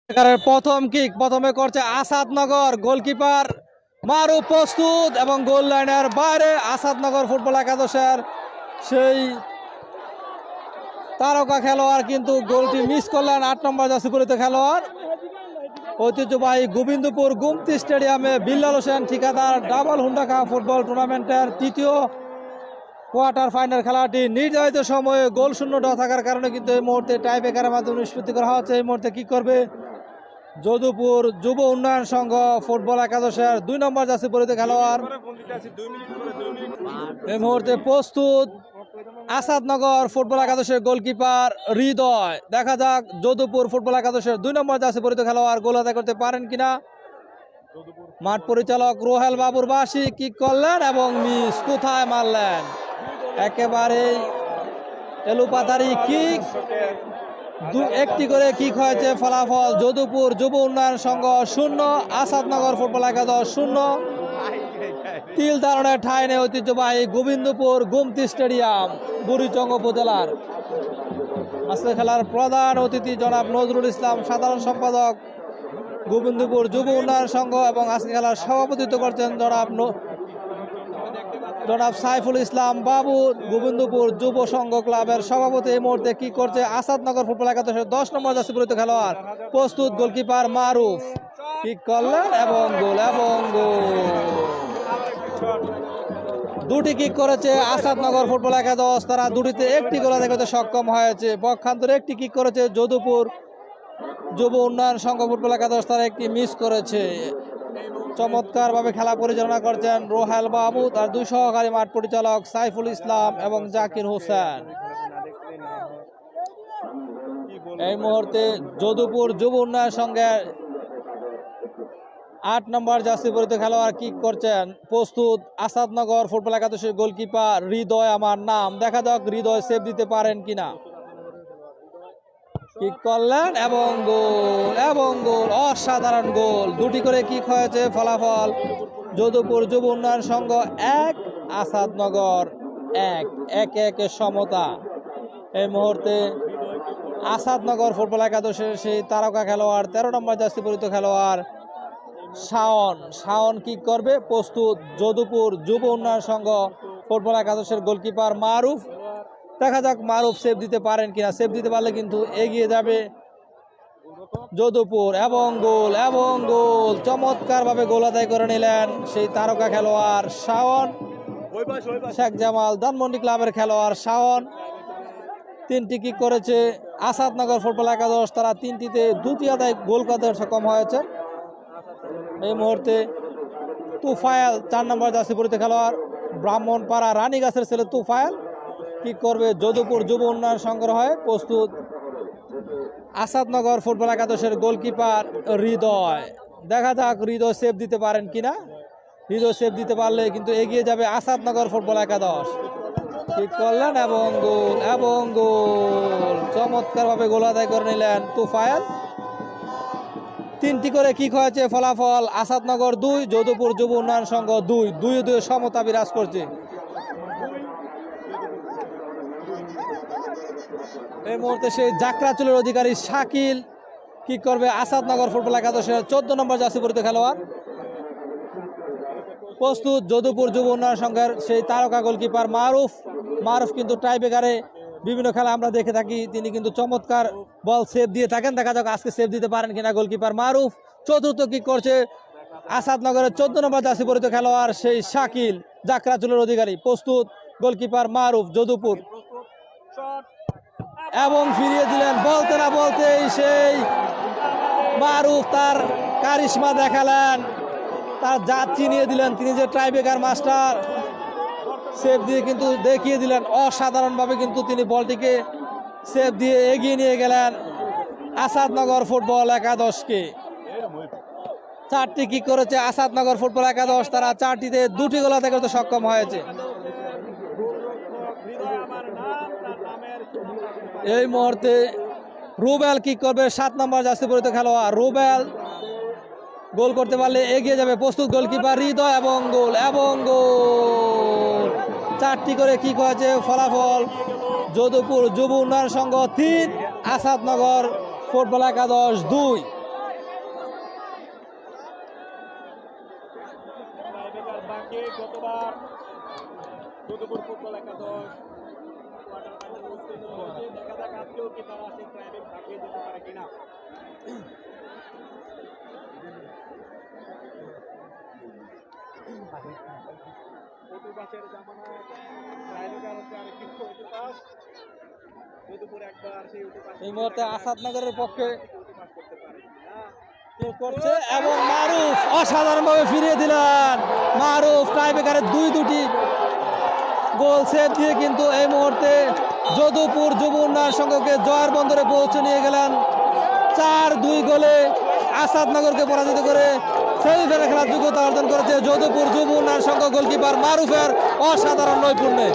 প্রথম কিক প্রথমে করছে আসাদনগর, গোলকিপার মারুফ প্রস্তুত এবং গোল লাইনের বাইরে আসাদনগর ফুটবল একাদশের সেই তারকা খেলোয়াড় কিন্তু গোলটি মিস করলেন ৮ নম্বর জার্সি পরিহিত খেলোয়াড়। ঐতিহ্যবাহী গোবিন্দপুর গুমতি স্টেডিয়ামে বিল্লাল হোসেন ঠিকাদার ডাবল হুন্ডা কাপ ফুটবল টুর্নামেন্টের তৃতীয় কোয়ার্টার ফাইনাল খেলাটি নির্ধারিত সময়ে গোল শূন্য ড্র থাকার কারণে কিন্তু এই মুহূর্তে টাই ব্রেকারের মাধ্যমে নিষ্পত্তি করা হচ্ছে। এই মুহূর্তে কি করবে যদুপুর যুব উন্নয়ন সংঘ ফুটবল একাদশের ২ নম্বর জার্সি পরিহিত খেলোয়াড়। এই মুহূর্তে প্রস্তুত আসাদনগর ফুটবল একাদশের গোলকিপার হৃদয়। দেখা যাক যদুপুর ফুটবল একাদশের ২ নম্বর জার্সি পরিহিত খেলোয়াড় গোল আদায় করতে পারেন কিনা। মাঠ পরিচালক রোহেল বাবুর বাসি কিক করলেন এবং মিস, কোথায় মারলেন, একেবারে এলুপাতারি কিক। একটি করে কিক হয়েছে, ফলাফল যদুপুর যুব উন্নয়ন সংঘ ০, আসাদনগর ফুটবল একাদশ ০। তিল ধারণের ঠাঁই নেই ঐতিহ্যবাহী গোবিন্দপুর গুমতি স্টেডিয়াম, বুড়িচং উপজেলার। আজকে খেলার প্রধান অতিথি জনাব নজরুল ইসলাম, সাধারণ সম্পাদক গোবিন্দপুর যুব উন্নয়ন সংঘ, এবং আজকে খেলার সভাপতিত্ব করছেন জনাব সাইফুল ইসলাম বাবু, গোবিন্দপুর যুব সংঘ ক্লাবের সভাপতি। এই মুহূর্তে কি করছে আসাদনগর ফুটবল একাদশের ১০ নম্বর জার্সি পরিহিত খেলোয়াড়। প্রস্তুত গোলকিপার মারুফ, কিক করলেন এবং গোল দুটি কিক করেছে আসাদনগর ফুটবল একাদশ, তারা দুটিতে একটি গোল আদায় করতে সক্ষম হয়েছে। পক্ষান্তরে একটি কিক করেছে যদুপুর যুব উন্নয়ন সংঘ ফুটবল একাদশ, তারা একটি মিস করেছে। চমৎকারভাবে খেলা পরিচালনা করছেন রোহেল বাবু, তার ২ সহকারী মাঠ পরিচালক সাইফুল ইসলাম এবং জাকির হোসেন। এই মুহূর্তে যদুপুর যুব উন্নয়ন সংঘের ৮ নম্বর জার্সি পরিহিত খেলোয়াড় কিক করছেন। প্রস্তুত আসাদনগর ফুটবল একাদশের গোলকিপার হৃদয় আমার নাম। দেখা যাক হৃদয় সেভ দিতে পারেন কিনা। কিক করলেন এবং গোল, অসাধারণ গোল। দুটি করে কিক হয়েছে, ফলাফল যদুপুর যুব উন্নয়ন সংঘ ১, আসাদনগর ১, ১-১ সমতা। এই মুহূর্তে আসাদনগর ফুটবল একাদশের সেই তারকা খেলোয়াড় ১৩ নম্বর জার্সি পরিহিত খেলোয়াড় শাওন কিক করবে। প্রস্তুত যদুপুর যুব উন্নয়ন সংঘ ফুটবল একাদশের গোলকিপার মারুফ। দেখা যাক মারুফ সেভ দিতে পারেন কিনা। সেভ দিতে পারলে কিন্তু এগিয়ে যাবে যদুপুর এবং গোল। চমৎকারভাবে গোল আদায় করে নিলেন সেই তারকা খেলোয়াড় শাওন, শেখ জামাল ধানমন্ডি ক্লাবের খেলোয়াড় শাওন। ৩টি কিক করেছে আসাদনগর ফুটবল একাদশ, তারা ৩টিতে ২টি আদায় গোল করতে সক্ষম হয়েছে। এই মুহূর্তে তুফায়েল ৪ নম্বর জার্সি পরিহিত খেলোয়াড়, ব্রাহ্মণপাড়া রানীগাছের ছেলে তুফায়েল কিক করবে যদুপুর যুব উন্নয়ন সংগ্রহ হয়। প্রস্তুত আসাদনগর ফুটবল একাদশের গোলকিপার হৃদয়। দেখা যাক হৃদয় সেভ দিতে পারেন কিনা। হৃদয় সেভ দিতে পারলে কিন্তু এগিয়ে যাবে আসাদনগর ফুটবল একাদশ। কিক করলেন এবং গোল। চমৎকারভাবে গোল আদায় করে নিলেন তুফায়েল। ৩টি করে কিক হয়েছে, ফলাফল আসাদনগর ২, যদুপুর যুব উন্নয়ন সংঘ ২, ২-২ সমতা বিরাজ করছে। এই মুহূর্তে সেই জাকরাচুলের অধিকারী শাকিল কিক করবে আসাদনগর ফুটবল একাদশের ১৪ নম্বর জার্সি পরিহিত খেলোয়াড়। প্রস্তুত যদুপুর যুব উন্নয়ন সংঘের সেই তারকা গোলকিপার মারুফ কিন্তু টাই ব্রেকারে বিভিন্ন খেলা আমরা দেখে থাকি, তিনি কিন্তু চমৎকার বল সেভ দিয়ে থাকেন। দেখা যাক আজকে সেভ দিতে পারেন কিনা গোলকিপার মারুফ। চতুর্থ কিক করছে আসাদনগরের ১৪ নম্বর জার্সি পরিহিত খেলোয়াড় সেই শাকিল, জাকরাচুলের অধিকারী। প্রস্তুত গোলকিপার মারুফ যদুপুর, এবং ফিরিয়ে দিলেন। বলতে না বলতেই সেই মারুফ তার কারিশমা দেখালেন, তার জাত চিনিয়ে দিলেন। তিনি যে ট্রাইব্রেকার মাস্টার, সেভ দিয়ে কিন্তু দেখিয়ে দিলেন। অসাধারণভাবে কিন্তু তিনি বলটিকে সেভ দিয়ে এগিয়ে নিয়ে গেলেন আসাদনগর ফুটবল একাদশকে। ৪টি কিক করেছে আসাদনগর ফুটবল একাদশ, তারা ৪টিতে ২টি গোল আদায় করতে সক্ষম হয়েছে। এই মুহূর্তে রুবেল কিক করবে ৭ নম্বর জার্সি পরিহিত খেলোয়াড়। রুবেল গোল করতে পারলে এগিয়ে যাবে। প্রস্তুত গোলকিপার হৃদয় এবং গোল। ৪টি করে কিক হয়েছে, ফলাফল যদুপুর যুব উন্নয়ন সংঘ ৩, আসাদনগর ফুটবল একাদশ ২। ওভার যদুপুর ফুটবল একাদশ কোয়ার্টার ফাইনালে উত্তীর্ণ হয়েছে। দেখা যাক আজকেও কি তারা সেই ট্রাইবেল কাটিয়ে যেতে পারে কিনা। অটুপাসের জামানায় ট্রাইবেকার হচ্ছে আরেকটি অটুপাস। যদুপুর একবার সেই অটুপাস এই মুহূর্তে আসাদনগরের পক্ষে অটুপাস করতে পারে কিনা। করছে এবং মারুফ অসাধারণভাবে ফিরিয়ে দিলেন। মারুফ টাইব্রেকারের দুটি গোল সেভ দিয়ে কিন্তু এই মুহূর্তে যদুপুর যুব উন্নয়ন সংঘকে জয়ের বন্দরে পৌঁছে নিয়ে গেলেন। 4-2 গোলে আসাদনগরকে পরাজিত করে সেমিফাইনালে খেলার যোগ্যতা অর্জন করেছে যদুপুর যুব উন্নয়ন সংঘ গোলকিপার মারুফের অসাধারণ নৈপুণ্যে।